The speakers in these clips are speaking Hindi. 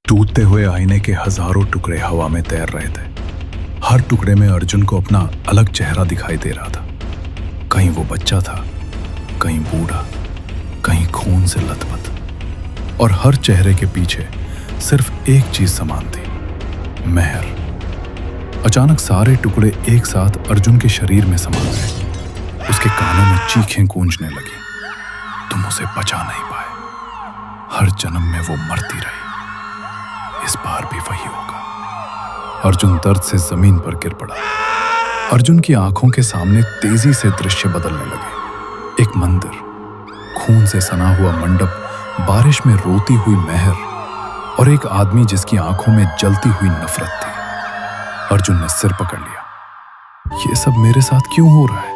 टूटते हुए आईने के हजारों टुकड़े हवा में तैर रहे थे। हर टुकड़े में अर्जुन को अपना अलग चेहरा दिखाई दे रहा था। कहीं वो बच्चा था, कहीं बूढ़ा, कहीं खून से लथपथ, और हर चेहरे के पीछे सिर्फ एक चीज समान थी, मेहर। अचानक सारे टुकड़े एक साथ अर्जुन के शरीर में समा गए। उसके कानों में चीखें गूंजने लगी, तुम उसे बचा नहीं पाए। हर जन्म में वो मरती रही, इस बार भी वही होगा। अर्जुन दर्द से जमीन पर गिर पड़ा। अर्जुन की आंखों के सामने तेजी से दृश्य बदलने लगे। एक मंदिर, खून से सना हुआ मंडप, बारिश में रोती हुई मेहर, और एक आदमी जिसकी आंखों में जलती हुई नफरत थी। अर्जुन ने सिर पकड़ लिया। ये सब मेरे साथ क्यों हो रहा है?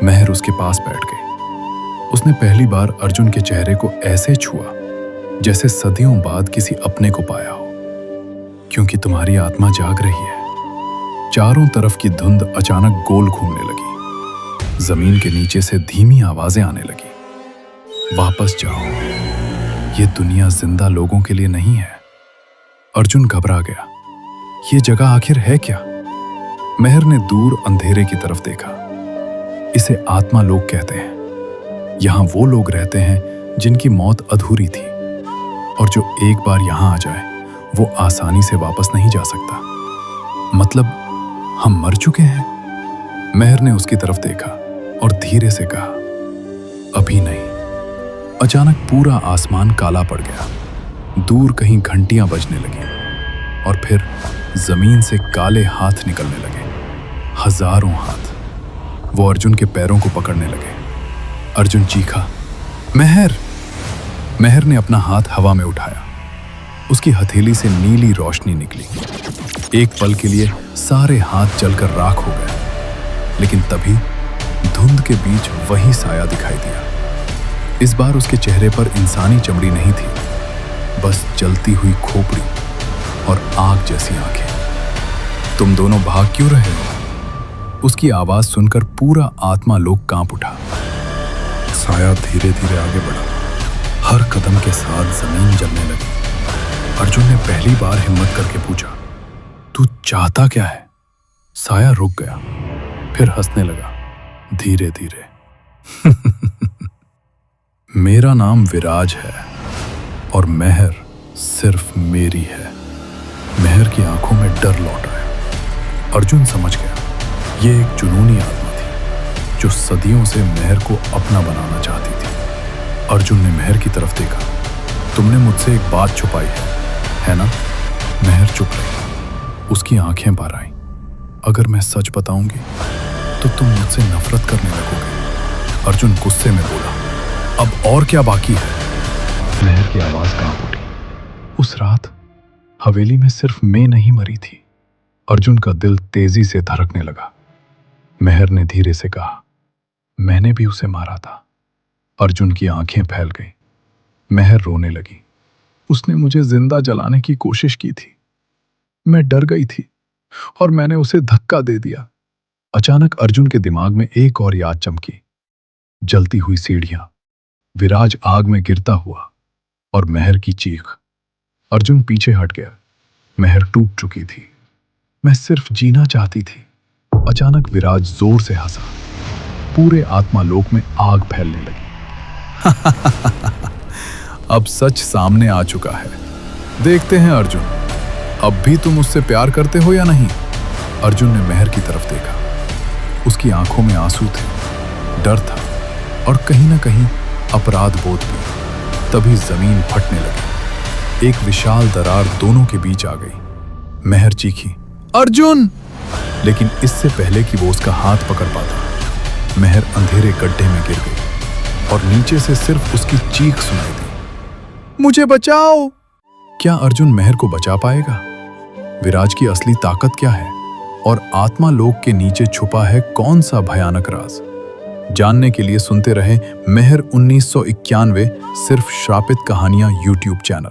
मेहर उसके पास बैठ गई। उसने पहली बार अर्जुन के चेहरे को ऐसे छुआ जैसे सदियों बाद किसी अपने को पाया हो। क्योंकि तुम्हारी आत्मा जाग रही है। चारों तरफ की धुंध अचानक गोल घूमने लगी। जमीन के नीचे से धीमी आवाजें आने लगी, वापस जाओ, ये दुनिया जिंदा लोगों के लिए नहीं है। अर्जुन घबरा गया। ये जगह आखिर है क्या? मेहर ने दूर अंधेरे की तरफ देखा। इसे आत्मा लोक कहते हैं। यहां वो लोग रहते हैं जिनकी मौत अधूरी थी, और जो एक बार यहां आ जाए वो आसानी से वापस नहीं जा सकता। मतलब हम मर चुके हैं? मेहर ने उसकी तरफ देखा और धीरे से कहा, अभी नहीं। अचानक पूरा आसमान काला पड़ गया। दूर कहीं घंटियां बजने लगी, और फिर जमीन से काले हाथ निकलने लगे, हजारों हाथ। वो अर्जुन के पैरों को पकड़ने लगे। अर्जुन चीखा, मेहर! मेहर ने अपना हाथ हवा में उठाया। उसकी हथेली से नीली रोशनी निकली। एक पल के लिए सारे हाथ जलकर राख हो गए, लेकिन तभी धुंध के बीच वही साया दिखाई दिया। इस बार उसके चेहरे पर इंसानी चमड़ी नहीं थी, बस जलती हुई खोपड़ी और आग जैसी आंखें। तुम दोनों भाग क्यों रहे हो? उसकी आवाज सुनकर पूरा आत्मा लोक कांप उठा। साया धीरे धीरे आगे बढ़ा। हर कदम के साथ जमीन जलने लगी। अर्जुन ने पहली बार हिम्मत करके पूछा, तू चाहता क्या है? साया रुक गया, फिर हंसने लगा धीरे धीरे। मेरा नाम विराज है, और मेहर सिर्फ मेरी है। मेहर की आंखों में डर लौट आया। अर्जुन समझ गया, ये एक जुनूनी आत्मा थी जो सदियों से मेहर को अपना बनाना चाहती थी। अर्जुन ने मेहर की तरफ देखा। तुमने मुझसे एक बात छुपाई है ना? मेहर चुप रही। उसकी आंखें भर आईं। अगर मैं सच बताऊंगी तो तुम मुझसे नफरत करने लगोगे। अर्जुन गुस्से में बोला, अब और क्या बाकी है? मेहर की आवाज कांप उठी। उस रात हवेली में सिर्फ मैं नहीं मरी थी। अर्जुन का दिल तेजी से धड़कने लगा। मेहर ने धीरे से कहा, मैंने भी उसे मारा था। अर्जुन की आंखें फैल गईं। मेहर रोने लगी। उसने मुझे जिंदा जलाने की कोशिश की थी। मैं डर गई थी और मैंने उसे धक्का दे दिया। अचानक अर्जुन के दिमाग में एक और याद चमकी। जलती हुई सीढ़ियां, विराज आग में गिरता हुआ, और मेहर की चीख। अर्जुन पीछे हट गया। मेहर टूट चुकी थी। मैं सिर्फ जीना चाहती थी। अचानक विराज जोर से हंसा। पूरे आत्मालोक में आग फैलने लगी। अब सच सामने आ चुका है। देखते हैं अर्जुन, अब भी तुम उससे प्यार करते हो या नहीं? अर्जुन ने मेहर की तरफ देखा। उसकी आंखों में आंसू थे, डर था, और कहीं ना कहीं अपराध बोध भी। तभी जमीन फटने लगी। एक विशाल दरार दोनों के बीच आ गई। मेहर चीखी, अर्जुन! लेकिन इससे पहले कि वो उसका हाथ पकड़ पाता, मेहर अंधेरे गड्ढे में गिर गई, और नीचे से सिर्फ उसकी चीख सुनाई दी, मुझे बचाओ! क्या अर्जुन मेहर को बचा पाएगा? विराज की असली ताकत क्या है? और आत्मा लोक के नीचे छुपा है कौन सा भयानक राज? जानने के लिए सुनते रहें मेहर 1991 सिर्फ श्रापित कहानियां यूट्यूब चैनल।